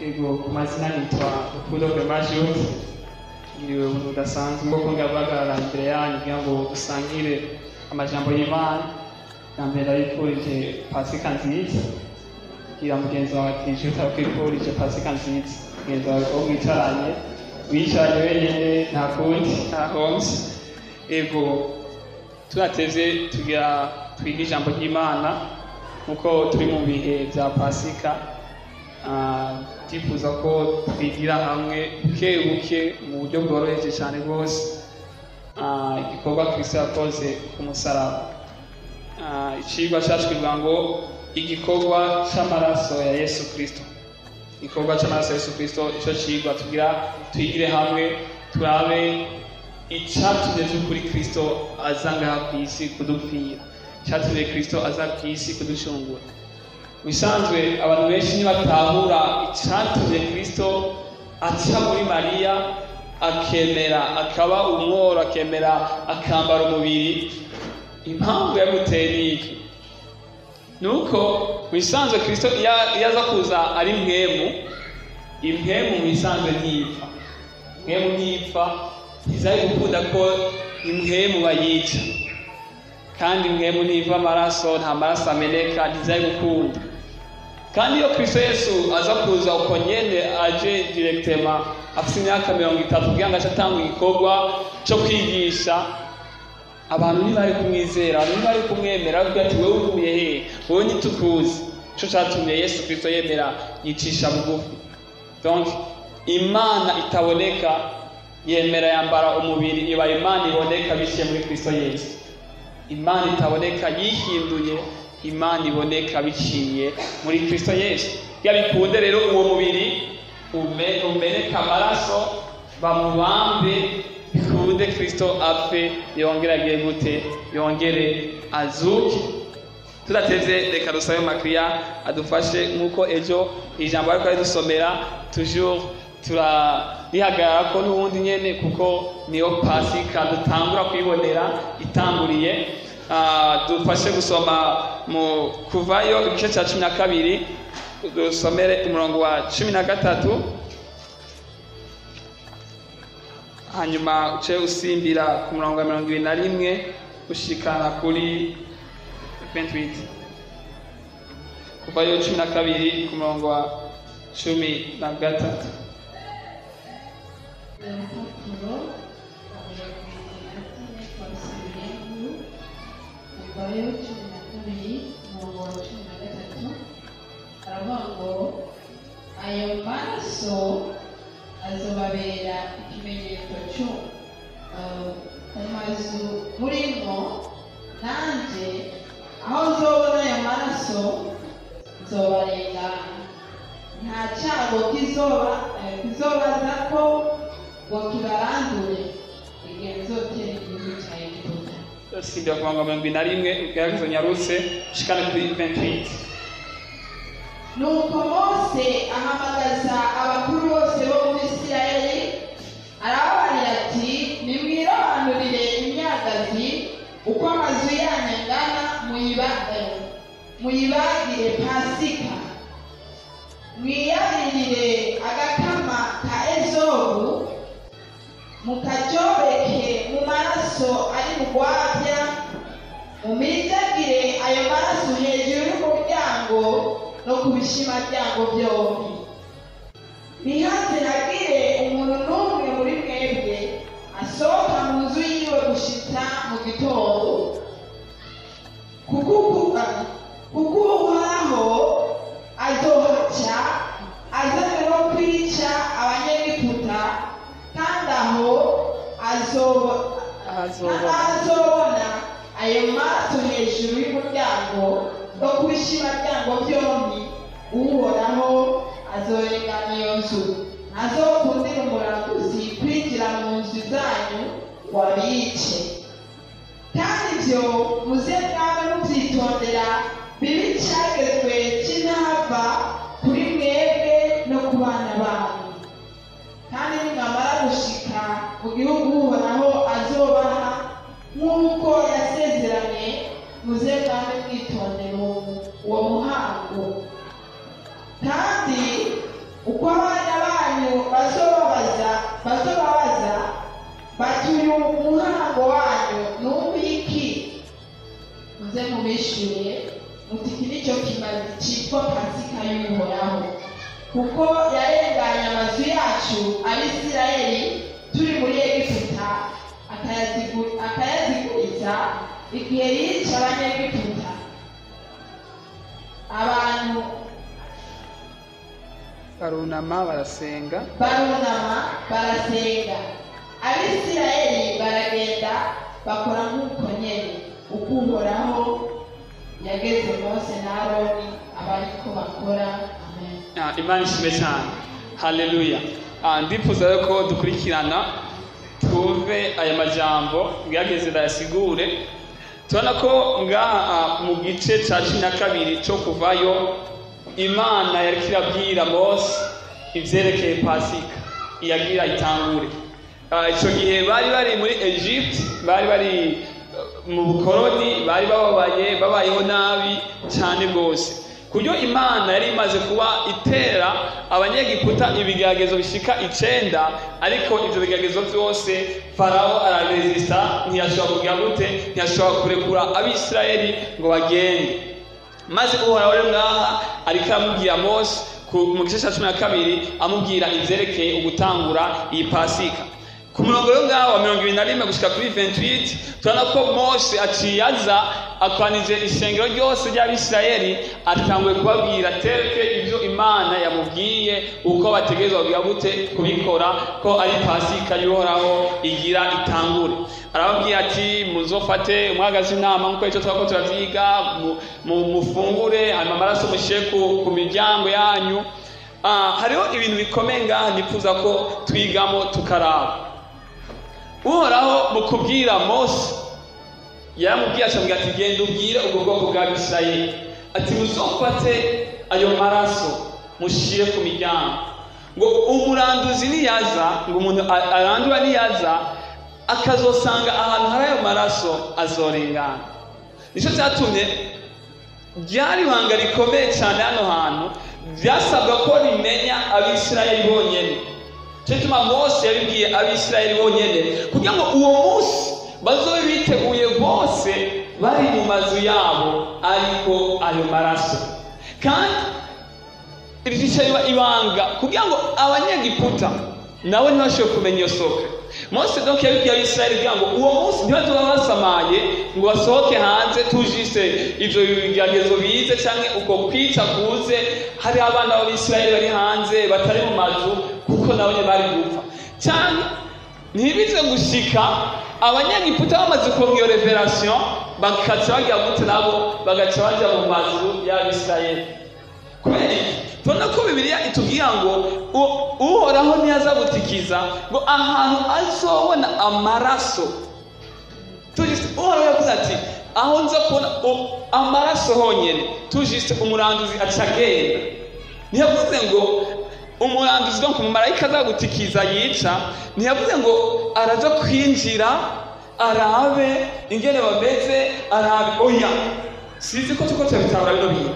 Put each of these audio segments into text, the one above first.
Ego kumazina nitwa Rukundo Bemajut. Niwe udasanzwe ngo kongabagarara imbere yanyu kugira ngo dusangire amajambo y'Imana. Nambere arifurije Pasika nziza. Kugira mugenzi wawe ati utakwifurije Pasika nziza. Mugenzi wawe ko mwicaranye wenyine nta kundi ntahonze. Ego turateze twiga ijambo ry'Imana kuko turi mu bihe bya Pasika. Tifuza ko twigira hamwe buke mu buryo bworoheje cyane rwose igikorwa Kristo yakoze ku musaraba. Icigwa cyacu kivuga ngo igikorwa cy'amaraso ya Yesu Kristo. Igikorwa cy'amaraso ya Yesu Kristo icyo cigwa twigire hamwe turabe icyatumye kuri Kristo azanga ku isi kudupfira. Icyatumye Kristo aza ku isi kudushungura. Bisanzwe abantu benshi nibatahura icyatumye Kristo aca muri Mariya akemera akaba umworo akemera akambara umubiri. Impamvu yamuteye niki nuko bisanzwe Kristo iyo aza kuza ari impwemu bisanzwe ntipfa. Impwemu ntipfa izari gukunda ko impwemu bayica, kandi impwemu ntiva amaraso nta maraso ameneka ntizari gukunda. Kandi iyo Kristo Yesu aza kuza uko nyene aje directement afite imyaka 30 kugira ngo acatanga igikorwa cyo kwigisha abantu ntibari kumwizera, abantu ntibari kumwemera, kugira ati wewe uvuye he, wowe ntitukuzi. Cyo cyatumye Yesu Kristo yemera yicisha bugufi. Donc Imana itaboneka yemera yambara umubiri, iba Imana iboneka biciye muri Kristo Yesu. Imana itaboneka yihinduye, Imana iboneka biciye muri Kristo Yesu. Yabikunde rero uwo mubiri umeneka amaraso bamubambe, bikunde Kristo apfe, yongere agiye gute, yongere azuke. Turateze reka dusabe Makriya adufashe nkuko ejo ijambo ariko dusomera toujours turarihagarara ko n'ubundi nyene kuko niyo Pasika dutangura kwibonera itanguriye. Dufashe gusoma mu Kuvayo igice cya 12 dusomere umurongo wa 13 hanyuma uce usimbira ku murongo wa 21 gushikana kuri 28. Kuvayo 12 ku murongo wa 13. Kuvayo 12 umurongo wa 13 aravuga ngo ayo maraso azobabera ikimenyetso cyo mu mazu murimo, nanjye aho nzobona ayo maraso nzobarengana. Nta cyago kizobaza ko ngo kibarandure igihe nzotera igihugu cya Egiputa. Sibyo kwa ngo 21 ugaragaza nyarutse shikana kuri 28. Nuko Mose ahamagaza abakuru bose bo mu Isirayeli arababarira ati nimwirobanurire imyagazi uko amazu yanyu angana, muyibagire Pasika, mwiyabirire agakama ka ezobu mukajobeke mu maraso ari mu gwabya, muminjagire ayo maraso hejuru y'umuryango no ku bishimaryango byombi. Ntihaze hagire umuntu n'umwe muri mwebwe asohoka mu nzu yiwe gushitsa mu gitondo, kuko Uhoraho azohaca azanye no kwica Abanyegiputa, kandi aho azobona ayo maraso hejuru y'umuryango no ku bishimaryango byombi. Uhoraho azorengana iyo nzu, ntazokundira umurambuzi kwinjira mu nzu zanyu wabice. Kandi ibyo muze mwabe mubyitondera, bibe icyagezwe cy'intava kuri mwebwe no ku bana banyu. Kandi nimwamara gushika mu gihugu Uhoraho azobaha nk'uko yasezeranye, muze mwabe mwitondera uwo muhango. Kandi uko abana banyu bazobabaza bati uyu muhango wanyu ni uw'iki, muze mubishyure muti iki nicyo kimazi cyitwa pasika y'uhoraho, kuko yarenganye amazu yacu abisirayeli turi muri egiputa akayaziguriza igihe yica abanyegiputa. Abantu barunama barasenga, abisirayeli baragenda bakora nk'uko nyene uko uhoraho yageze Mose na Aroni abariko bakora. Amen. Imana ishimwe cyane, haleluya. Ndifuza ko dukurikirana twumve aya majambo ngageze ndayasigure. Tubona ko ngaha mu gice cya 12 cyo kuvayo Imana yariko irabwira Mose ivyerekeye pasika iyagira itangure. Ico gihe bari muri Egypt, bari mu bukoroni, bari babayeho nabi cyane rwose, kuryo Imana yari imaze kuba itera abanyegiputa ibigeragezo bishika 9, ariko ivyo bigeragezo byose Farao araresista, ntiyashobora kurekura abisirayeli ngo bagende. Maze uhoraho rero ngaha ariko aramubwira Mose mu gice cya 12 amubwira ivyerekeye ugutangura iyi pasika. Ku murongo rero ngaho wa 21 gushika kuri 28 turabona ko Mose aciyaza akwanije ishengero ryose ry'abisirayeli, atanguye kubabwira tereke ibyo Imana yamubwiye uko bategerezwa kubikora, ko ari pasika y'uhoraho igira itangure. Arababwira ati muzofate umwagazi w'intama nk'uko icyo twako turavyiga, mufungure hanyuma amaraso mushyire ku miryango yanyu. Hariho ibintu bikomeye ngaha nifuza ko twigamo tukaraba. Uhoraho mu kubwira Mose yaramubwiye acambwira ati genda ubwire ubwo bwoko bw'Abisirayeli ati muzofate ayo maraso mushyire ku miryango, ngo umuranduzi niyaza, ngo umuntu arandura niyaza akazosanga ahantu hari ayo maraso azorengana. Nicyo cyatumye ryari ibanga rikomeye cyane hano hantu, byasabwa ko rimenya Abisirayeli bonyene. Cyo gituma Mose yabibwiye Abisirayeli bonyene kugira ngo uwo munsi bazobe biteguye bose bari mu mazu yabo ariko ayo maraso. Kandi irica ibanga kugira ngo abanyegiputa nawe ntibashobore kumenya iyo soko. Mose donc yabibwiye Abisirayeli kugira ngo uwo munsi ntibazoba basamaye ngo basohoke hanze tujise ivyo bigeragezo bize canke uko kwica kuze hari abana b'Abisirayeli bari hanze batari mu mazu, kuko nabo bari gupfa. Cyane ntibize gushika abanyegiputa bamaze kuronka iyo revelation bakaca bagira gute nabo bagaca baja mu mazu y'Abisirayeli. Kubera tubona ko Bibiliya itubwira ngo uhoraho ntiyaza gutikiza ngo ahantu azobona amaraso. Tujise uhoraho yavuze ati aho nza kubona amaraso honyene, tujise umuranduzi acagenda. Ntiyavuze ngo umuranduzi donc umumarayika azagutikiza yica, ntiyavuze ngo araza kwinjira arabe ingene bameze arabe, oya sizi ko tuko tabitahura bino bintu.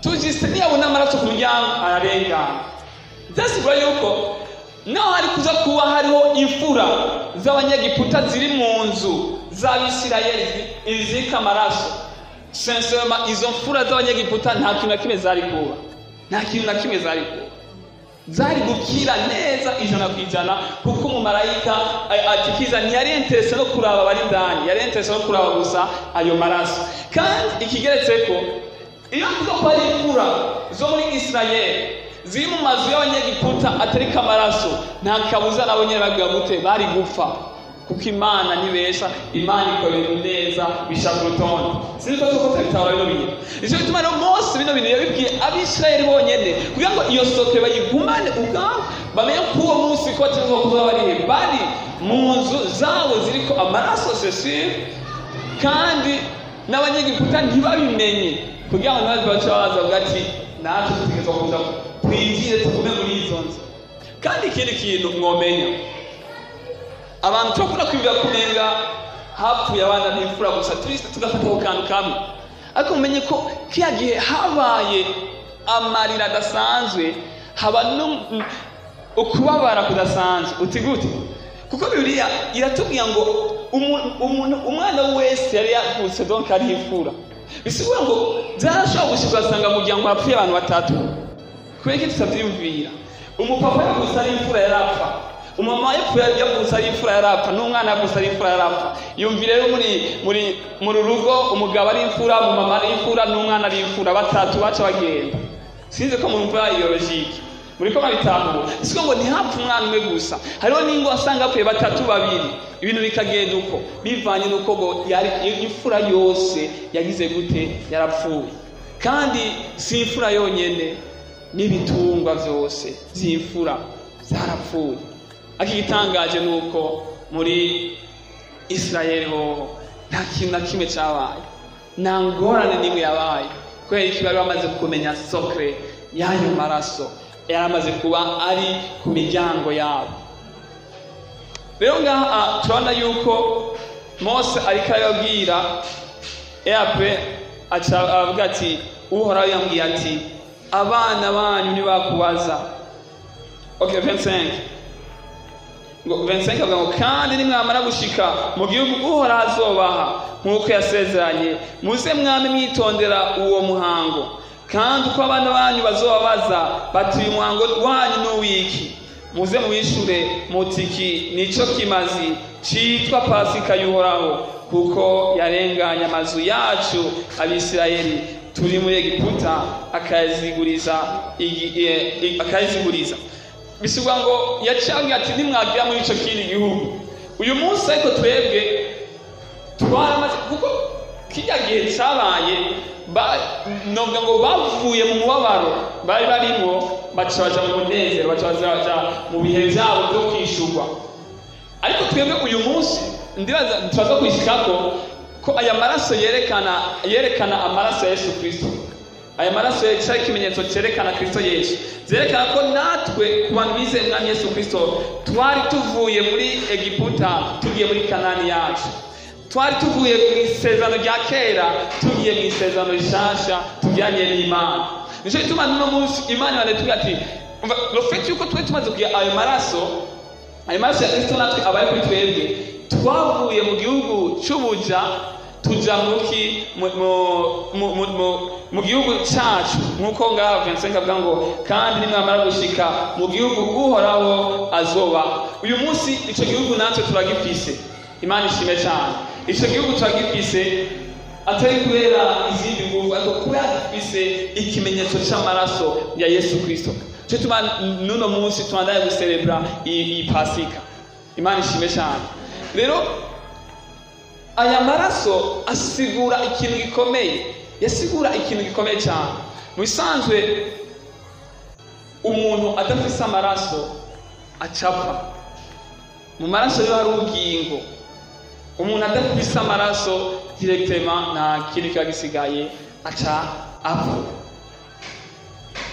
Tujise niyabona amaraso ku muryango ararengana. Byasigura yuko naho hari kuza kuba hariho imfura z'abanyegiputa ziri mu nzu z'Abisirayeli izika amaraso, sincèrement izo mfura z'abanyegiputa nta kintu na kimwe zari kuba, zari gukira neza 100%, kuko umumarayika atikiza ntiyari interese no kuraba bari ndani, yari interese no kuraba gusa ayo maraso. Kandi ikigeretse ko iyo mvuga ko ari imfura zo muri Isirayeli ziri mu mazu y'abanyegiputa atarika amaraso, nta kabuza nabo nyene bagira gute bari gupfa, kuko Imana nibesha, Imana ikora ibintu neza bishaka urutonde. Sinzi ko tutabitahura bino bintu. Nicyo gituma rero Mose bino bintu yabibwiye Abisirayeli bonyene kugira ngo iyo soke bayigumane ubwabo, bamenye ko uwo munsi ko bategerezwa kuba bari mu nzu zabo ziriko amaraso c'est, kandi n'abanyegiputa ntibabimenye kugira ngo nawe bacabaza bwati natwe tutegerezwa kuza twinjire tugume muri izo nzu. Kandi ikindi kintu mwomenya, abantu twakunda kwibwira kumenga hapfuye abana b'imfura gusa, tugafata ku kantu kamwe, ariko mumenye ko kiya gihe habaye amarira adasanzwe, haba ukubabara kudasanzwe. Uti gute? Kuko Bibiliya iratubwira ngo umwana wese yari yavutse donc ari imfura. Bisigura ngo byarashobora gushika ugasanga mu muryango hapfuye abantu batatu. Kubera iki tutavyumvira? Umupapa yavutse ari imfura yarapfa, umama yavutse ari imfura yarapfa, n'umwana yavutse ari imfura yarapfa. Yumvire rero muri rugo umugabo ari imfura, umama ari imfura, n'umwana ari imfura, batatu baca bagenda. Sinzi ko murumva iyo logique. Muriko mabitahura. Siko ngo ntihapfa umwana umwe gusa. Hariho ningo asanga apfuye batatu babiri. Ibintu bikagenda uko bivanye nuko ngo yari imfura yose yagize gute yarapfuye. Kandi si imfura yonyene, n'ibitungwa vyose vy'imfura zarapfuye. Akigitangaje nuko muri Israeli hoho nta kintu na kimwe cabaye, nta ngorane nimwe yabaye, kubera iki bari bamaze kumenya sokre y'ayo maraso yaramaze kuba ari ku miryango yabo. Rero ngaha turabona yuko Mose ariko arababwira apre avuga ati Uhoraho yambwiye ati abana banyu nibakubaza. Okay, 25 avuga ngo kandi nimwamara gushika mu gihugu Uhoraho azobaha nk'uko yasezeranye, muze mwame mwitondera uwo muhango. Kandi uko abana banyu bazobabaza bati uyu muhango wanyu n'uwiki, muze mubishure mutiki nico kimazi citwa Pasika y'Uhoraho, kuko yarenganye amazu yacu Abisirayeli turi muri Egiputa akayaziguriza. Bisigura ngo yacangiye ati nimwagira muri ico kindi gihugu. Uyu munsi ariko twebwe twaramaze, kuko kijya gihe cabaye novuga ngo bavuye mu mubabaro bari barimo baca baja mu munezero, baca baja mu bihe vyabo byo kwishurwa. Ariko twebwe uyu munsi ndibaza turaza kwishikako ko aya maraso yerekana amaraso ya Yesu Kristo. Aya maraso cyari ikimenyetso cyerekana Kristo Yesu, zerekana ko natwe ku bantu bizeye mwami Yesu Kristo twari tuvuye muri Egiputa tugiye muri Kanani yacu, twari tuvuye mu isezerano rya kera tugiye mu isezerano rishasha tujyanye n'Imana. Nico gituma n'uno munsi Imana yaratubwira ati le fait yuko twe tumaze kugira ayo maraso ya Kristo natwe abaye kuri twebwe, twavuye mu gihugu cy'ubuja tuja mu gihugu cyacu, nk'uko ngaha 25 avuga ngo kandi nimwamara gushika mu gihugu Uhoraho azoba. Uyu munsi ico gihugu natwe turagifise. Imana ishime cyane. Ico gihugu turagifise atari kubera izindi nguvu, ariko kubera gifise ikimenyetso c'amaraso ya Yesu Kristo. Cyo tuma nuno munsi twandaye gucelebra iyi Pasika. Imana ishime cyane. Rero aya maraso asigura ikintu gikomeye, yasigura ikintu gikomeye cyane. Mu bisanzwe umuntu adafise amaraso acapfa. Mu maraso yo hari ubugingo. Umuntu adafise amaraso directement nta kintu kiba gisigaye, aca apfa.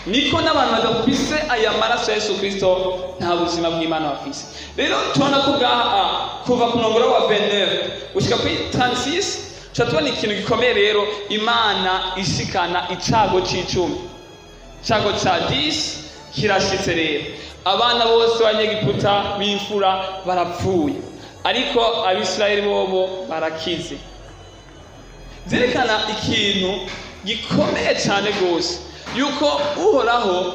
Niko n'abantu badafise aya maraso ya Yesu Kristo nta buzima bw'Imana bafise. Rero tubona ko ngaha kuva ku murongo wa 29 gushika kuri 36 tubona ikintu gikomeye. Rero Imana ishikana icago c'icumi, icago ca 10 kirashitse. Rero abana bose b'Abanyegiputa b'imfura barapfuye, ariko Abisirayeli bobo barakize. Zerekana ikintu gikomeye cyane gose, yuko Uhoraho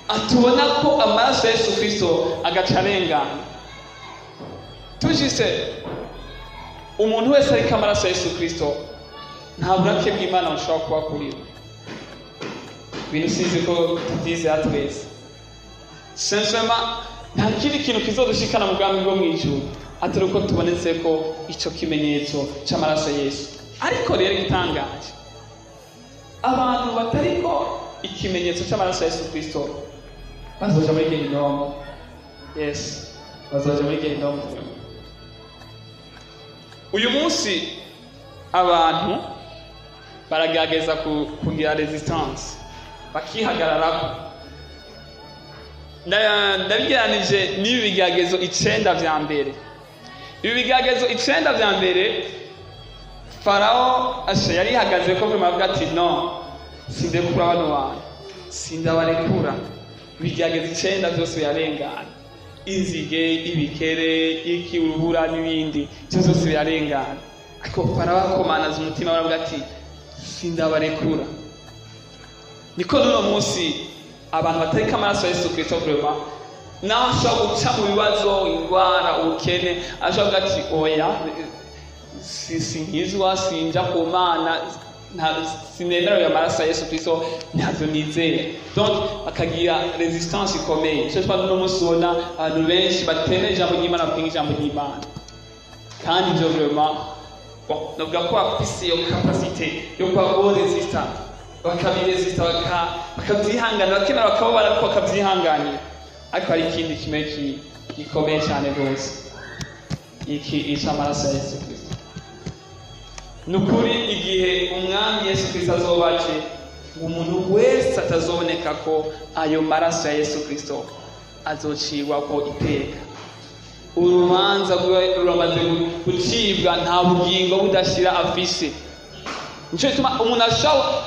atubona ko amaraso ya Yesu Kristo agacarengana. Tujise umuntu wese ariko amaraso ya Yesu Kristo nta burake bw'Imana bushobora kuba kuri we. Ibintu sizi ko tutize hatwese. Sincèrement nta kindi kintu kizodushikana mu bwami bwo mw'ijuru atari uko tubonetse ko ico kimenyetso c'amaraso ya Yesu. Ariko rero gitangaje, abantu batariko ikimenyetso c'amaraso ya Yesu Kristo bazoja muri Gehinomu. Yes, bazoja muri Gehinomu. Uyu munsi abantu baragerageza kugira resistance, bakihagararako. Ndabigeranije n'ibi bigeragezo 9 vya mbere. Ibi bigeragezo 9 vya mbere Farao yari ihagaze ko avuga ati no, sindekura bano bantu, sindabarekura. ibigeragezo 9 byose birarengana, inzige, ibikere, iki, urubura n'ibindi byose birarengana, ariko barabakomanaza umutima baravuga ati sindabarekura. Niko n'uno munsi abantu batarika amaraso ya Yesu Kristo vraiment naho ashobora guca mu bibazo, indwara, ubukene, ashobora ati oya sinkizwa, sinja ku Mana, sinemera amaraso ya Yesu Kristo, ntabyo nizera. Donc akagira resistance ikomeye. Cyo twari no musona abantu benshi batemera ijambo ry'Imana, kwinga ijambo ry'Imana, kandi ibyo vraiment novuga ko afise iyo capacité yo kuba resistant, bakabiresista, bakabyihangana, bakemera bakababara ariko bakabyihanganira. Ariko hari ikindi kimwe gikomeye cyane rwose, iki amaraso ya Yesu Kristo. Nukuri igihe umwami Yesu Kristo azobaje, umuntu wese atazoboneka ko ayo maraso ya Yesu Kristo azocirwa ko iteka. Urubanza ruramaze gucibwa, nta bugingo budashira afise. Nico gituma umuntu ashobora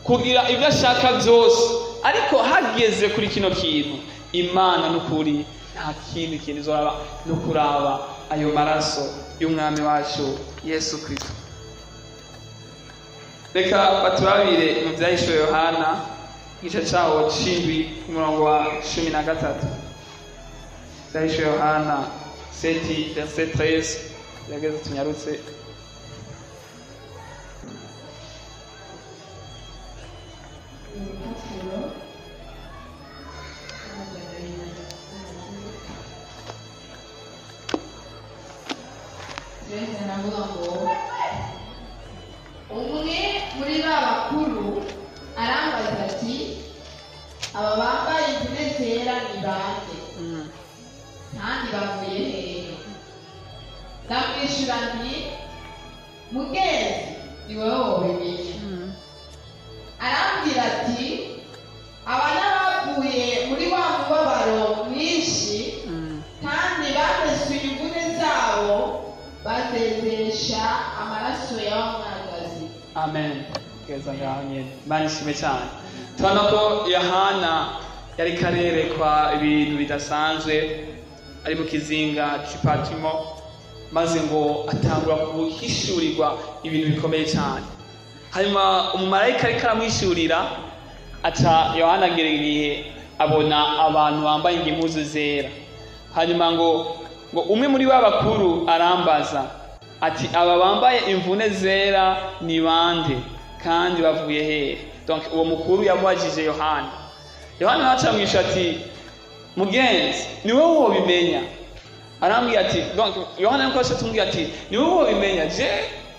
kugira ibyo ashaka byose, ariko hageze kuri kino kintu, Imana nukuri nta kindi kintu izoraba no kuraba ayo maraso y'umwami wacu Yesu Kristo. Reka baturabire mu byahishwe Yohana igice cyaho c'indwi umurongo wa 13. Byahishwe Yohana 7 verset 13. Yageze tunyarutse. Umwe muri ba bakuru arambaza ati aba bambaye imvune zera ni bande kandi bavuye hehe? Ndamwishyura nti mugenzi ni wowe wabimenya. Arambwira ati aba n'abavuye muri wa mubabaro mwinshi kandi bamesuye imvune zabo bazezesha amaraso y'abamwagazi. Amen. Keza ngaho nyene. Imana ishimwe cyane. Tubona ko Yohana yari karerekwa ibintu bidasanzwe, ari mu kizinga c'Ipatimo, maze ngo atangura kuhishurirwa ibintu bikomeye cyane. Hanyuma umumarayika ariko aramwishurira, aca Yohana agereye abona abantu bambaye impuzu zera. Hanyuma ngo umwe muri ba bakuru arambaza ati aba bambaye imvune zera ni bande kandi bavuye hehe? Donc uwo mukuru yamubajije Yohana. Yohana acamwisha ati mugenzi ni wowe wobimenya. Arambwira ati donc Yohana nuko ashatubwira ati ni wowe wobimenya, je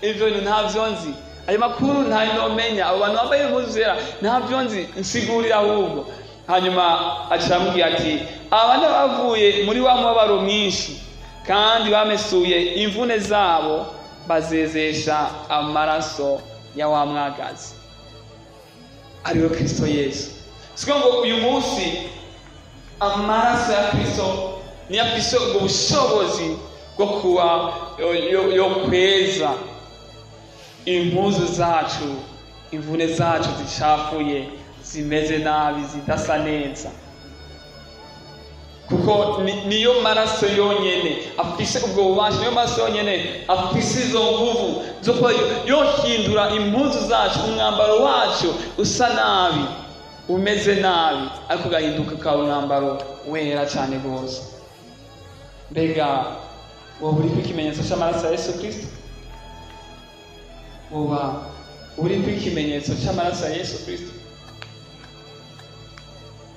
ivyo ntavyo nzi, ayo makuru ntanomenya, abo bantu bambaye impuzu zera ntavyo nzi, nsigurira ahubwo. Hanyuma acamubwira ati abana bavuye muri wa mubabaro mwinshi kandi bamesuye imvune zabo bazezesha amaraso ya wa mwagazi ariwe Kristo Yesu. Siko ngo uyu munsi amaraso ya Kristo ni afise ubwo bushobozi bwo kuba yo kweza impuzu zacu, imvune zacu zicafuye, zimeze nabi, zidasa neza. Kuko niyo maraso yonyene afise ubwo bubasha, niyo maraso yonyene afise izo nguvu zo kuba yohindura impuzu zacu, umwambaro wacu usa nabi, umeze nabi, ariko ugahinduka ukaba umwambaro wera cyane rwose. Mbega wowe uri ikimenyetso cy'amaraso ya Yesu Kristo? Woba uri ikimenyetso cy'amaraso ya Yesu Kristo?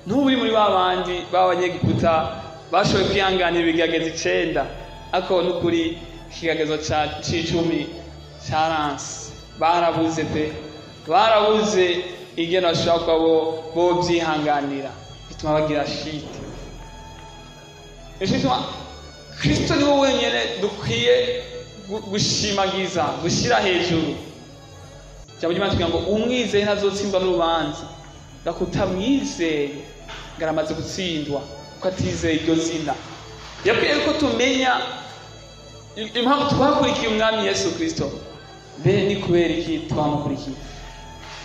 Ntuburi muri babandi b'abanyegiputa bashoboye kwihanganira ibigeragezo 9, ariko n'ukuri ikigeregezo c'icumi cyaranse, barabuze pe, barabuze igeno bashobora kuba bo byihanganira, bituma bagira shite. Ishituma Kristo niwe wenyene dukwiye gushimagiza, gushira hejuru. Cyangwa Imana tugira ngo umwizeye ntazotsindwa n'urubanza, gakutamwizeye garamaze gutsindwa ko atizeye iryo zina. Yakwiye ko tumenya impamvu twakurikiye umwami Yesu Kristo. Be ni kubera iki twamukurikiye?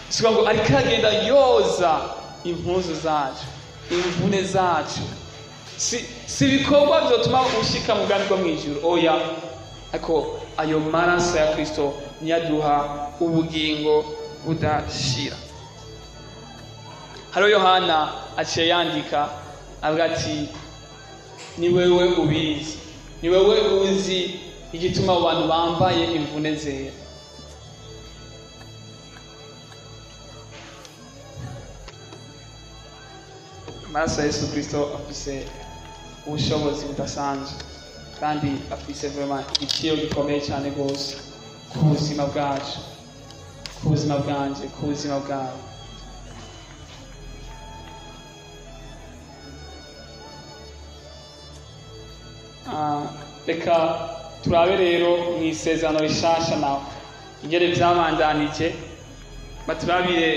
Siko ngo ariko agenda yoza impuzu zacu, imvune zacu si ibikorwa byotuma ushika mu bwami bwo mw'ijuru, oya, ariko ayo maraso ya Kristo niyo aduha ubugingo budashira. Hariho Yohana aciye yandika avuga ati ni wewe ubizi, ni wewe uzi igituma abantu bambaye imvune zera. Amaraso ya Yesu Kristo afise ubushobozi budasanzwe kandi afise vraiment igiciro gikomeye cyane rwose ku buzima bwacu, ku buzima bwanje, ku buzima bwawe. Reka turabe rero mu isezerano rishasha nawe ingene vyabandanije, baturabire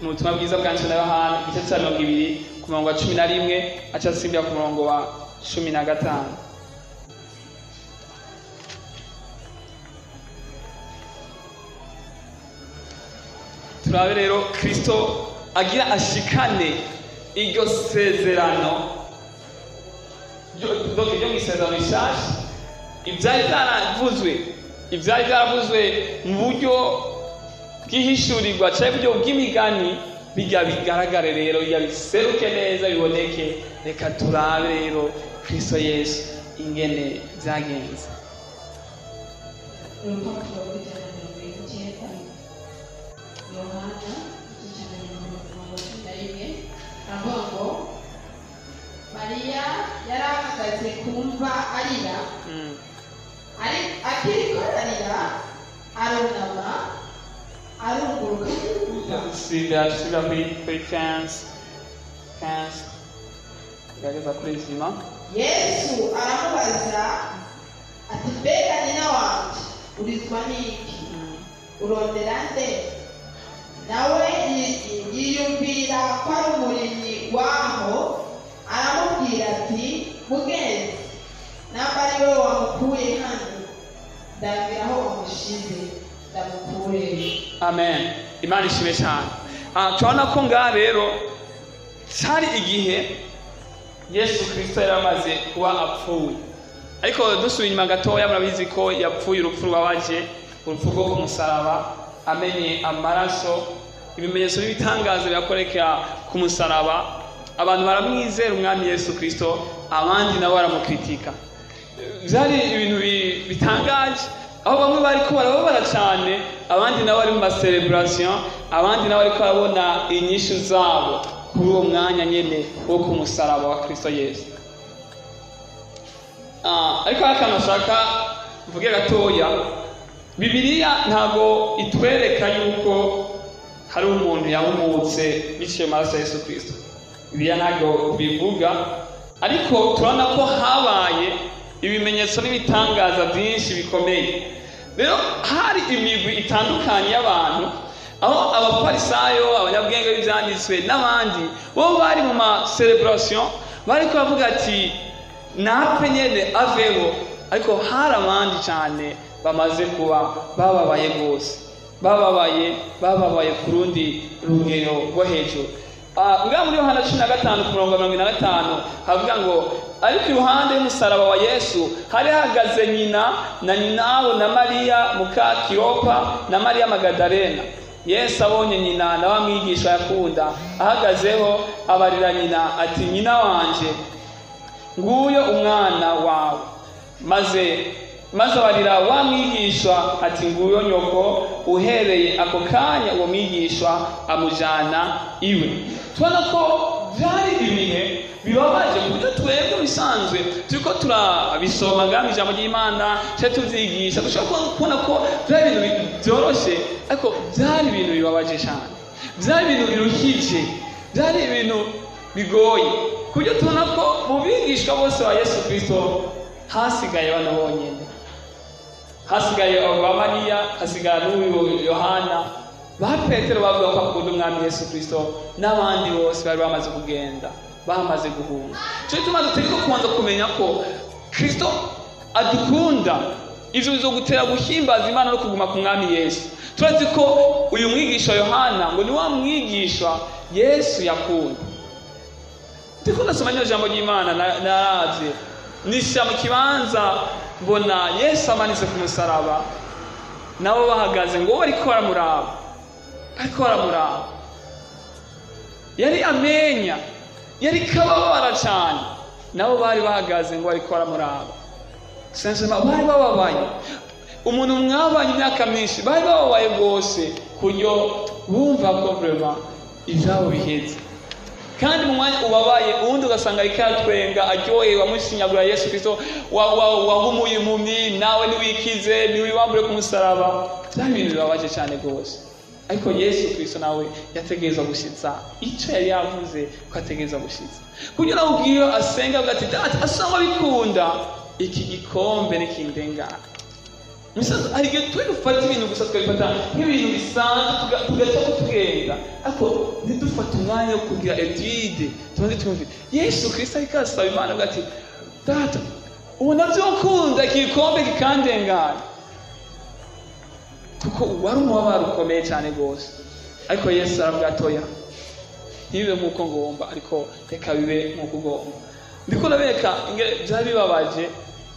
mu butumwa bwiza bwanditswe na Yohana igice cya 20 ku murongo wa 11 aca asimbira ku murongo wa 15. Turabe rero Kristo agira ashikane iryo sezerano ryo mu isezerano rishasha, ivyari vyaravuzwe mu buryo bw'ihishurirwa cyangwa uburyo bw'imigani bijya bigaragare rero, biseruke neza biboneke. Reka turabe rero Kristo Yesu ingene vyagenze. Urupapuro rw'ijana na mirongo icyenda Yohana igice cya mirongo ine avuga ngo Mariya yari ahagaze ku mva arira, akiriko ararira arunama arunguruka. Siga kuri 15 gerageza kurizima. Yesu aramubaza ati mbega nyina wanje urizwa n'iki, urondera nde? Nawe yiyumvira ko ari umurimyi waho, aramubwira ati mugenzi, namba ari we wamukuye hano, ndabwira aho wamushize ndamukureyo. Amen. Imana ishime cyane. Turabona ko ngaha rero cyari igihe Yesu Kristo yari amaze kuba apfuye, ariko dusubiye inyuma gatoya murabizi ko yapfuye urupfu rwabaje, urupfu rwo ku musaraba, amenye amaraso, ibimenyetso n'ibitangazo byakorekera ku musaraba. Abantu baramwizera umwami Yesu Kristo, abandi nabo baramukritika. Byari ibintu bitangaje, aho bamwe bariko barababara cyane, abandi nabo bari mu celebration, abandi nabo bariko barabona inyishu zabo kuri uwo mwanya nyene wo ku musaraba wa Kristo Yesu. Ariko akantu nashaka mvuge gatoya, Bibiliya ntago itwereka yuko hari umuntu yahumutse biciye mu maraso ya Yesu Kristo. Bibiliya ntago bivuga, ariko turabona ko habaye ibimenyetso n'ibitangaza byinshi bikomeye. Rero hari imigwi itandukanye y'abantu, aho abafarisayo, abanyabwenge b'ibyanditswe n'abandi bo bari mu celebration, bari kuvuga ati napfe nyene aveho. Ariko hari abandi cyane bamaze kuba bababaye rwose, bababaye ku rundi rugero rwo hejuru. Ngaha muri Yohana 15 ku murongo 45 havuga ngo ariko iruhande y'umusaraba wa Yesu hari hahagaze nyina na nyinawo na Mariya muka Kiropa na Mariya Magadalena. Yesu abonye nyina na wa mwigisha yakunda ahagazeho, abarira nyina ati nyina wanje, nguyo umwana wawe. Maze abarira wa mwigisha ati nguyo nyoko. Uhereye ako kanya uwo mwigisha amujana iwe. Tubona ko byari ibihe bibabaje ku buryo twebwe bisanzwe turiko turabisoma ngaho ijambo ry'Imana cyo tuvyigisha, dushobora kubona ko byari ibintu byoroshe, ariko byari ibintu bibabaje cyane, byari ibintu biruhije, byari ibintu bigoye, ku buryo tubona ko mu bigishwa bose wa Yesu Kristo hasigaye bana bonyene, hasigaye aba Mariya, hasigaye n'uyu Yohana. Ba Petero bavuga ko akunda umwami Yesu Kristo, n'abandi bose bari bamaze kugenda, bamaze guhunga. Cyo tumaze turiko kubanza kumenya ko Kristo adukunda, ivyo bizogutera guhimbaza Imana no kuguma ku mwami Yesu. Turazi ko uyu mwigisha Yohana ngo ni wa mwigisha Yesu yakunda. ndiko ndasoma rino jambo ry'Imana naravye nisha mu kibanza mbona Yesu amanitse ku musaraba nabo bahagaze ngo bariko baramuraba yari amenya yari kababara cyane nabo bari bahagaze ngo bariko baramuraba sensema bari bababaye umuntu mwabanye imyaka myinshi bari bababaye rwose kuryo bumva ko vraiment ivyabo biheze kandi mu mwanya ubabaye ubundi ugasanga ariko yatwenga aryohewe wamushinyagura Yesu Kristo wahumuye impumyi nawe niwikize niwibambure ku musaraba byari ibintu bibabaje cyane rwose ariko Yesu Kristo nawe yategerezwa gushitsa icyo yari yavuze ko ategerezwa gushitsa kugira ngo ubwiyo asenga ati data asanga bikunda iki gikombe n'ikindengana misanzu ari gihe twe dufata ibintu gusa twabifata nk'ibintu bisanzwe tugaca kutugenda ariko ntidufata umwanya wo kugira etude tumaze twumve Yesu Kristo ariko asaba Imana ati data ubona byokunda iki gikombe kikandengana kuko wari umubabaro ukomeye cyane rwose ariko Yesu aravuga atoya ntibibe nk'uko ngomba ariko reka bibe nk'uko ugomba ndiko nabeka byari bibabaje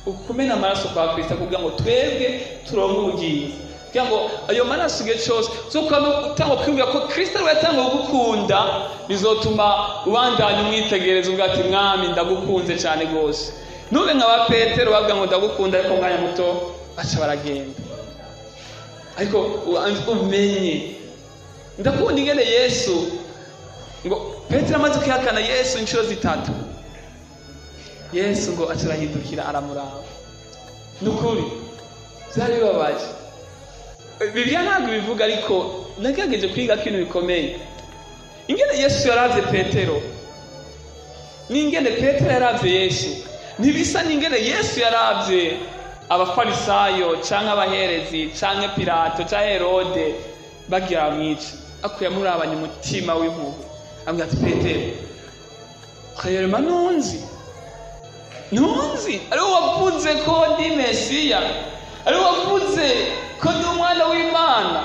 ukumena amaraso kwa Kristo kugira ngo twebwe turonke ubugingo kugira ngo ayo maraso igihe cyose zo utanga kwibwira ko Kristo we yatanga gukunda bizotuma ubandanya umwitegereza uvuga ati mwami ndagukunze cyane rwose nube nka ba Petero bavuga ngo ndagukunda ariko mwanya muto baca baragenda ariko umenye ndakunda ingene Yesu ngo Petero amaze kwihakana Yesu inshuro zitatu Yesu ngo aturahindukira aramuraba nukuri byari bibabaje Bibiliya ntabwo bivuga ariko nagerageje kwiga ko ibintu bikomeye ingene Yesu yaravye Petero n'ingene Petero yaravye Yesu ntibisa n'ingene Yesu yaravye abafarisayo canke abaherezi canke Pilato canke Herode bagira mwica ako yamurabanye umutima w'impuhwe ambwira ati Petero khayerema nunzi ari wavuze ko ndi Mesiya ari wavuze ko ndi umwana w'Imana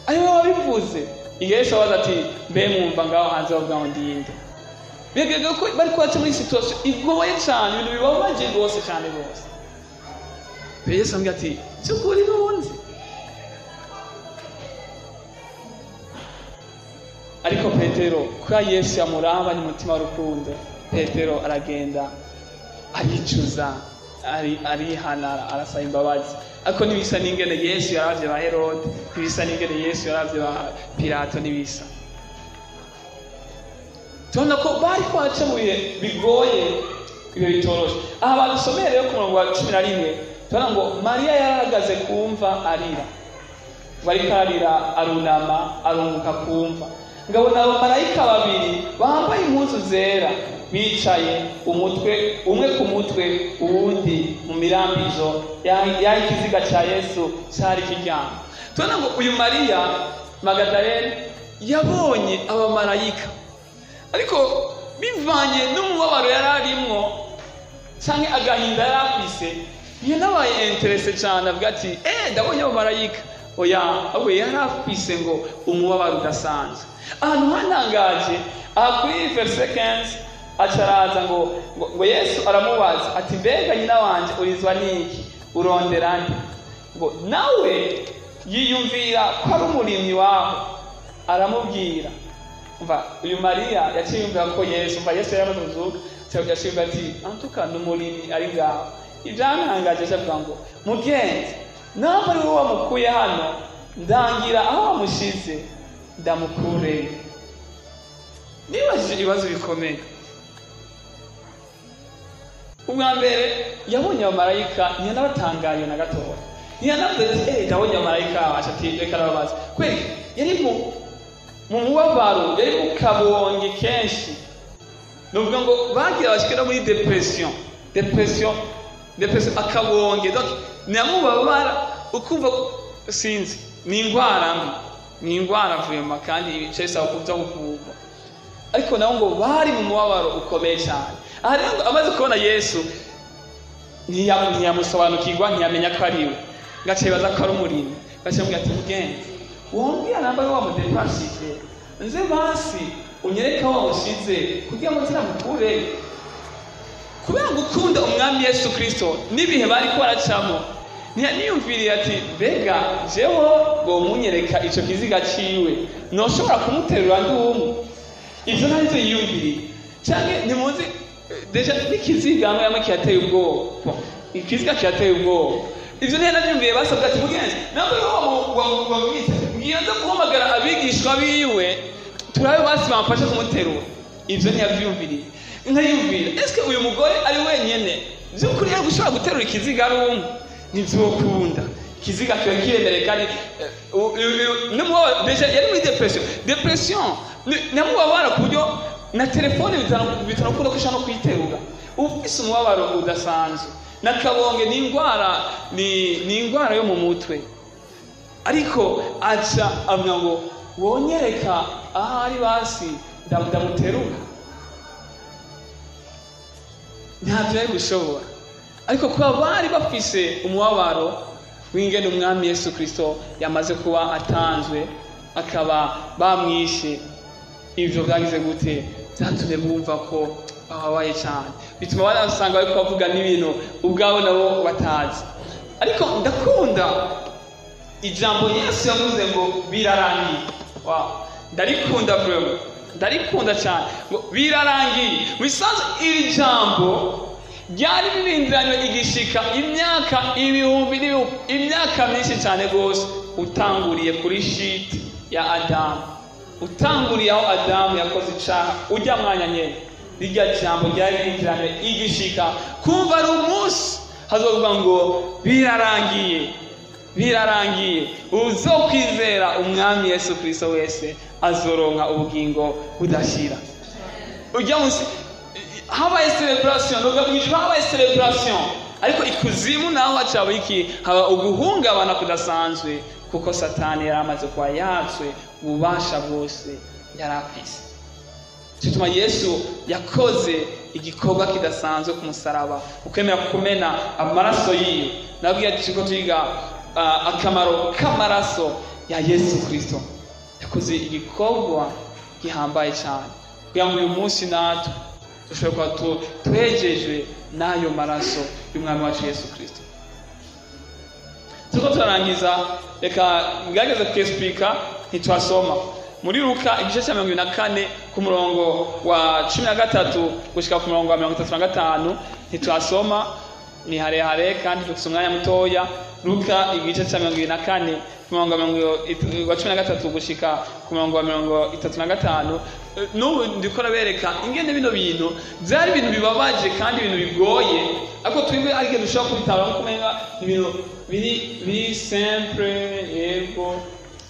ari wabivuze Yesu abaza ati mbe mwumva ngaho hanze bavuga ngo ndinde bigega ko bari kwaca muri situation igoye cyane ibintu bibabaje rwose cyane rwose Yesu ambwira ati cyukuri nunzi ariko Petero kwa Yesu yamurabanye umutima w'urukundo Petero aragenda aricuza arihana arasaba imbabazi ariko nibisa n'ingene Yesu yaravye ba Herode nibisa n'ingene Yesu yaravye ba Pilato nibisa tubona ko bari kwaca mu bihe bigoye ibyo bitoroshe aha badusomeye rero ku murongo wa 11 tubona ngo Mariya yarahagaze kumva arira bariko arira arunama arunguka kumva ngabona abamarayika babiri bambaye impuzu zera bicaye umwe ku mutwe uwundi mu mirambizo y'ikiziga cya Yesu cyari kiryamye tubona ngo uyu Mariya Magadalene yabonye abamarayika ariko bivanye n'umubabaro yari arimwo cyangwa agahinda yari afise iyo nabaye interese cyane avuga ati ndabonye abamarayika oya abo yari afise ngo umubabaro udasanzwe ahantu hanangaje aha kuri verse 15 acaraza ngo Yesu aramubaza ati mbega nyina wanje urizwa niki urondera nde ngo nawe yiyumvira ko ari umurimyi wawe aramubwira umva uyu Mariya yaciyumvira ko Yesu yamaze kuzuka cyangwa ati antuka n'umurimyi ari ngaho ibyantangaje avuga ngo mugenzi nawe ari wowe wamukuye hano ndangira aho wamushize ndamukure nibajije ibibazo bikomeye ubwa mbere yabonye abamarayika ntiyanabatangaye na gatoya ntiyanavuze ati ndabonye abamarayika ati reka arababaza kweli yari mu mubabaro yari mu kabonge kenshi nuvuga ngo bagira bashikira muri depression akabonge donc namubabara ukumva sinzi ni ingwara vuyema kandi cyese akuza kuvugwa ariko naho ngo bari mu mubabaro ukomeye cyane aha rero amaze kubona Yesu ntiyamusobanukirwa ntiyamenya ko ari we gace baza ko ari umurimyi gace mubwira ati mugenzi wombwira namba ari wa mudepashije nze basi unyereka aho wawushize kugira ngo nzamukure. Kubera gukunda umwami Yesu Kristo n'ibihe bari baracamo, niyumviriye ati mbega jewe ngo munyereka ico kiziga ciwe noshobora kumuterura ndumwe. Ivyo navyo yiyumviriye. Canke ntimuzi deja n'ikiziga hamwe yama kiyateye ubwoba, ikiziga kiyateye ubwoba. Ivyo navyumviye basabwa ati mugenzi nawe wamwita ngiye nza guhamagara abigishwa biwe turabe basi bamfasha kumuterura. Ivyo ntiyavyumviriye. Nkayumvira eske uyu mugore ari wenyene by'ukuri yari gushobora guterura ikiziga rumwe? Ntivyokunda. Ikiziga kiba kiremereye kandi deja yari muri depression namubabara ku buryo na telefone bitanakunda kushaka no kuyiterura. Ufise umubabaro udasanzwe. Nakabonge ni indwara yo mu mutwe, ariko aca avuga ngo wonyereka ahari basi ndamuterura. Ntabyo yari gushobora, ariko kuba bari bafise umubabaro w'ingene umwami Yesu Kristo yamaze kuba atanzwe akaba bamwishe, ivyo byagize gute? Byatumye bumva ko bababaye cyane, bituma barasanga bariko bavuga n'ibintu ubwabo nabo batazi. Ariko ndakunda ijambo Yesu yavuze ngo birarangiye. Ndarikunda vraiment, ndarikunda cyane ngo birarangiye. Bisanzwe iri jambo ryari ririndiranywe igishika imyaka ibihumbi imyaka myinshi cyane gose, utanguriye kuri shit ya Adamu, utanguriye aho Adamu yakoze icaha ujya mwanya nyene. Rijya jambo ryari ririndiranywe igishika kumva ari umunsi hazovuga ngo birarangiye, birarangiye. Uzokwizera umwami Yesu Kristo wese azoronka ubugingo budashira. Ujya munsi habaye celebration, n'ubwo habaye celebration, ariko ikuzimu naho hacaba iki? Haba uguhungabana kudasanzwe, kuko Satani yaramaze kuba yatswe ububasha bwose yarafise. Cyituma Yesu yakoze igikorwa kidasanzwe ku musaraba, ukemera kumena amaraso yiwe. Nabwiye ati ko twiga akamaro k'amaraso ya Yesu Kristo. Yakoze igikorwa gihambaye cyane kugira ngo uyu munsi natwe dushobora kuba twejejwe n'ayo maraso y'umwami wacu Yesu Kristo. Tuko turarangiza, reka ngerageze kwesplika ntitwasoma muri Luka igice cya 24 ku murongo wa 13 gushika ku murongo wa 35. Ntitwasoma, ni harehare kandi dufite umwanya mutoya. Luka igice cya 24 ku murongo wa 13 gushika ku murongo wa 35. N'ubu ndikora bereka ingene bino bintu byari ibintu bibabaje kandi ibintu bigoye, ariko twebwe ariko dushaka kubitaba no kumenya ibintu biri simple. Yego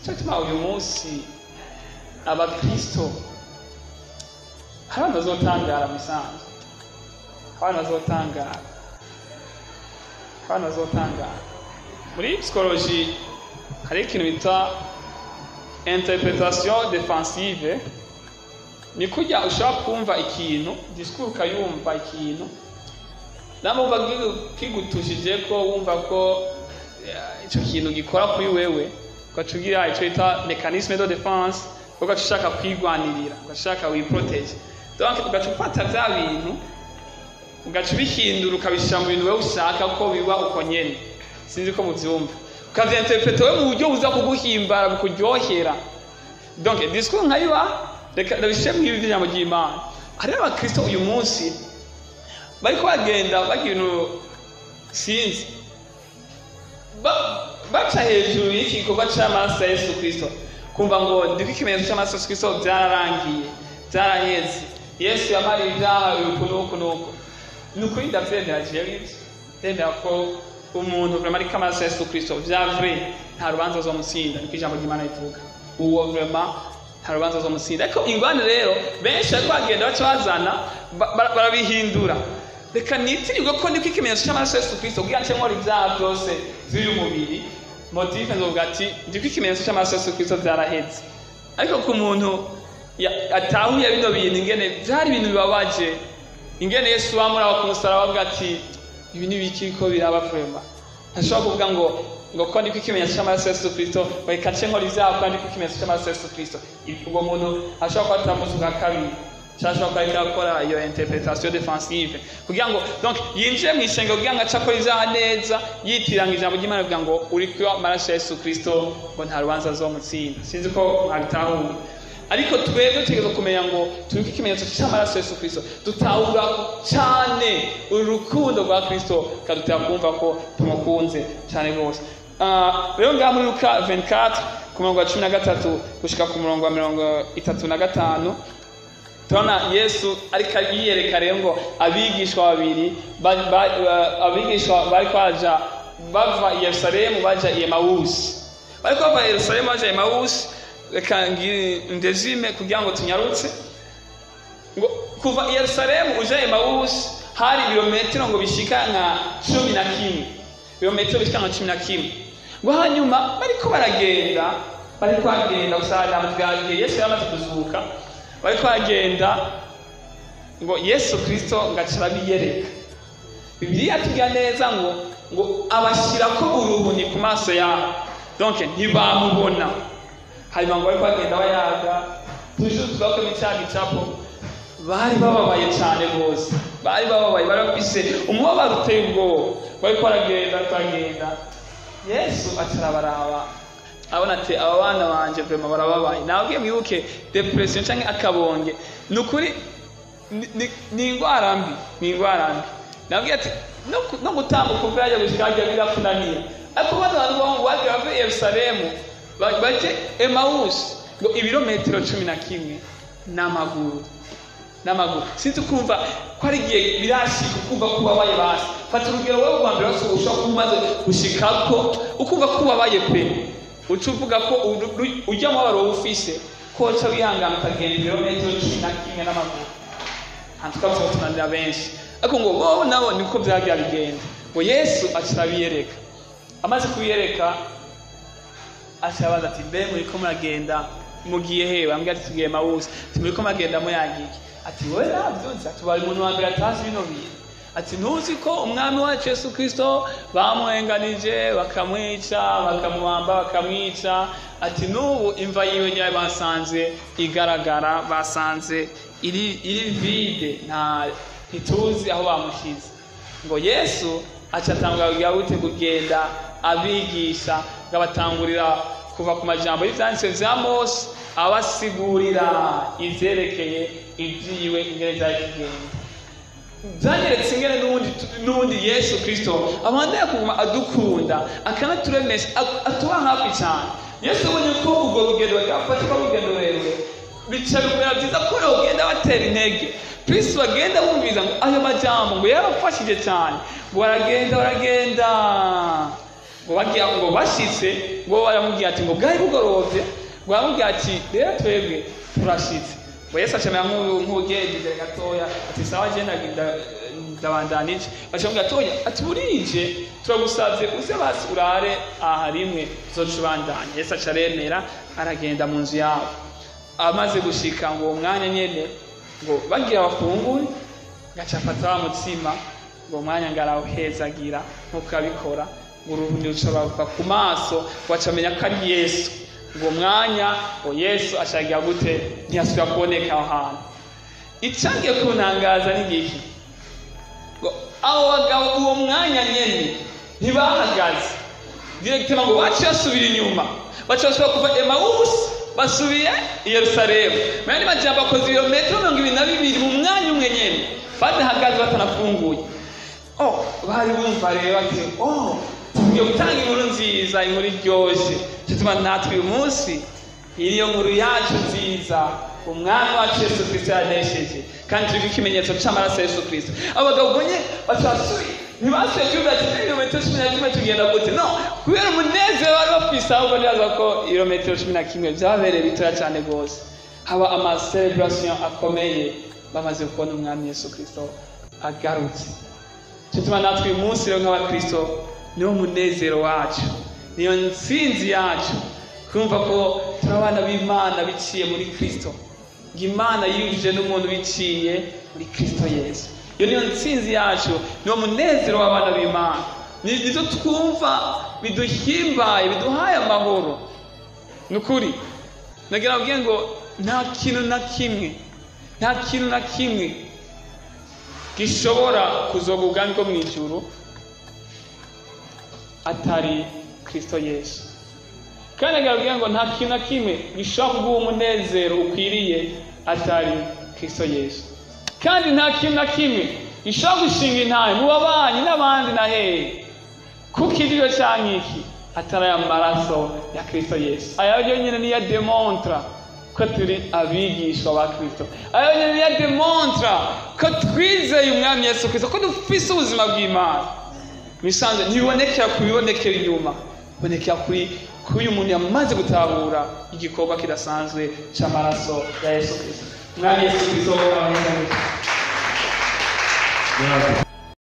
cyatuma uyu munsi abakristo abantu bazotangara musanze, abantu bazotangara. Muri psychologie hari ikintu bita interpretation défensive. Ni kujya ushaka kumva ikintu, discours ukayumva ikintu namumva kigutushije ko wumva ko icyo kintu gikora kuri wewe, ukacugira icyo bita mécanisme de défense, ugashaka kwigwanirira, ugashaka wiprotege. Donc ugacufata bya bintu ugacubihindura ukabishira mu bintu wewe ushaka ko biba uko nyene. Sinzi ko muvyumva, ukavyenterprete wewe mu buryo buza kuguhimbara bukuryohera. Donc discours nkayiba reka ndabishye mu ijambo ry'Imana. Hari abakristo uyu munsi bariko bagenda bagira sinzi baca hejuru y'igikorwa cy'amaraso ya Yesu Kristo, kumva ngo ndiko ikimenyetso cy'amaraso ya Yesu Kristo byararangiye, byaraheze, Yesu yamara ibyaha urukunuko. Nuko ndavyemera jewe, ndemera ko umuntu vraiment ari kamaraso ya Yesu Kristo vya vrai nta rubanza uzomusinda. Niko ijambo ry'Imana rivuga, uwo vraiment nta rubanza uzomusinda. Ariko ingwane rero benshi ariko bagenda baca bazana barabihindura. Reka nitirirwe ko niko ikimenyetso cy'amaraso ya Yesu Kristo bwiyacemo ibyaha byose z'uyu mubiri. Motive nzovuga ati ndiko ikimenyetso cy'amaraso ya Yesu Kristo byaraheze. Ariko ku muntu atahuye bino bintu ingene byari ibintu bibabaje, ingene Yesu bamuraba ku musaraba avuga ati ibi ni biki ko biraba vraiment, ntashobora kuvuga ngo ngo ko ndiko ikimenyetso cy'amaraso ya Yesu Kristo reka nce nkora ibyaha ko ndiko ikimenyetso cy'amaraso ya Yesu Kristo ubwo muntu ashobora kuba atamuzi bwa kabiri cyangwa akaba akora iyo interpretation defensive kugira ngo donc yinjiye mu ishengero kugira ngo acakora ibyaha neza yitiranga ijambo ry'Imana kugira ngo uri kuba amaraso ya Yesu Kristo ngo nta rubanza azomutsinda. Sinzi ko mwabitahura, ariko twebwe tugezo kumenya ngo turi ikimenyetso cy'amaraso ya Yesu Kristo dutahura cyane urukundo rwa Kristo kadutera kumva ko tumukunze cyane rwose. Rero ngaha muri Luka 24 ku murongo wa 13 gushika ku murongo wa 35 tubona Yesu ariko yiyereka rero ngo abigishwa babiri abigishwa bari kwaja bava i Yerusalemu baja i Emawusi. Bariko bava i Yerusalemu baja i Emawusi, reka ndezime kugira ngo tunyarutse ngo kuva i Yerusalemu uja i Emawusi hari ibirometero ngo bishika nka 11, ibirometero bishika nka 11. Ngo hanyuma bariko baragenda usanga mutgagiye Yesu yamaze kuzuka, bariko bagenda ngo Yesu Kristo ngacira biyereka. Bibiliya tugira neza ngo abashirako uruhuni ku maso yabo, donc ntibamubona. Hanyuma ngo bariko bagenda bayaga tujuru tugako micapo bari bababaye cyane rwose, bari bafise umubabaro uteye ubwoba. Bariko baragenda Yesu atarabaraba abona ati aba bana banje vrema barababaye. Nabwiye mwibuke depression canke akabonge nukuri ni ingwara mbi, nabwiye ati no gutambuka kuva yaje gushikaje birakunanira. Ariko abantu bongo bagira bave Yerusalemu baje Emawusi ngo ibirometero 11 n'amaguru. Sinzi kumva ko ari giye birashika ukumva kubabaye basi. Fata urugero wewe rwa mbere wose ushaka kumaze gushikako ukumva kubabaye pe, ucuvuga ko ujya mu baro ufise ko cyo bihangana ukagenda ibirometero 11 n'amaguru. Hantuka tunanira benshi, ariko ngo wowe nabo niko byagiye bigenda. Ngo Yesu acirabiyereka, amaze kubiyereka acabaza ati mbe muri ko muragenda mugiye hewe? Ambwira ati tugiye Emawusi. Ati muri ko muragenda muyagiki? Ati wowe nabyunze, ati bari umuntu wa mbere atazi bino bintu. Ati ntuzi ko umwami wacu Yesu Kristo bamuhenganije bakamwica bakamuhamba bakamwica? Ati n'ubu imva yiwe nyayo basanze igaragara, basanze iri vide, ntituzi aho bamushize. Ngo Yesu acatangura gute kugenda abigisha ngabatangurira kuva ku majambo y'ivyanditswe vya Mose abasigurira ivyerekeye ivyiwe ingene vyakigenda. Byanyeretse ingene n'ubundi Yesu Kristo abandanya kuguma adukunda akanaturemesha atuba hafi cyane. Yesu ubonye ko ubwo rugendo bagafatika urugendo rurerure bica bikora byiza ko bagenda batera intege, Kristo bagenda bumviza ngo ayo majambo ngo yarafashije cyane. Ngo baragenda ngo bagiye ngo bashitse ngo baramubwira ati ngo bwari bugorovye, ngo baramubwira ati rero twebwe turashitse. Ngo Yesu acamera nk'ugendije gatoya ati sawa agenda ndabandanije. Acamubwira atoya ati burije turagusavye uze basi urare aha rimwe uzocubandanya. Yesu acaremera aragenda mu nzu yabo. Amaze gushika ngo umwanya nyene ngo bagira bafungure gacafata wa mutsima ngo mwanya ngarawuhezagira nkuko abikora ngo uruhundi rushobora ku maso wacamenya ko ari Yesu. Ngo mwanya ngo Yesu ashagira gute ntiyasubira kuboneka aho hantu. Icangiye kuntangaza n'igiki ngo abo bagabo uwo mwanya nyene ntibahagaze directement ngo baciye basubira inyuma, baciye basubira kuva Emawusi basubiye i Yerusalemu. Mani majambo akoze ibirometero 22 mu mwanya umwe nyene badahagaze batanafunguye. Bari bumva rero ati tugiye gutanga inkuru nziza, inkuru iryoshe. Kituma natwe uyu munsi iriyo nkuru yacu nziza, umwami wacu Yesu Kristo yanesheje kandi turi ikimenyetso cy'amaraso ya Yesu Kristo. Abagabo bonye batasuye ntibasuye cyuga ati ibirometero 11 tugenda gute? No, kubera umunezero bari bafise ahubwo nyaza ko ibirometero 11 byabereye bitoya cyane gose. Haba ama celebration akomeye bamaze kubona umwami Yesu Kristo agarutse. Kituma natwe uyu munsi rero nk'abakristo niwo munezero wacu, niyo nsinzi yacu kumva ko turabana b'Imana biciye muri Kristo. Imana yujuje n'umuntu biciye muri Kristo Yesu. Iyo niyo nsinzi yacu, niwo munezero w'abana b'Imana. nizo twumva biduhimbaye biduhaye amahoro. Nukuri nagira ubwiye ngo nta kintu na kimwe gishobora kuzoga ubwami bwo mu ijuru atari Kristo Yesu. Kandi nagira ubwiye ngo nta kintu na kimwe gishobora kuguha umunezero ukwiriye atari Kristo Yesu. Kandi nta kintu na kimwe gishobora gushinga intahe mu babanyi n'abandi na hehe kuko iryo canke iki atari amaraso ya Kristo Yesu. Aya yonyene niyo demontra ko turi abigishwa ba Kristo. Aya yonyene niyo demontra ko twizeye umwami Yesu Kristo, ko dufise ubuzima bw'Imana. Bisanzwe ntibibonekera kubibonekera inyuma, bonekera kuri uyu muntu yamaze gutahura igikorwa kidasanzwe c'amaraso ya Yesu Kristo. Umwami Yesu Kristo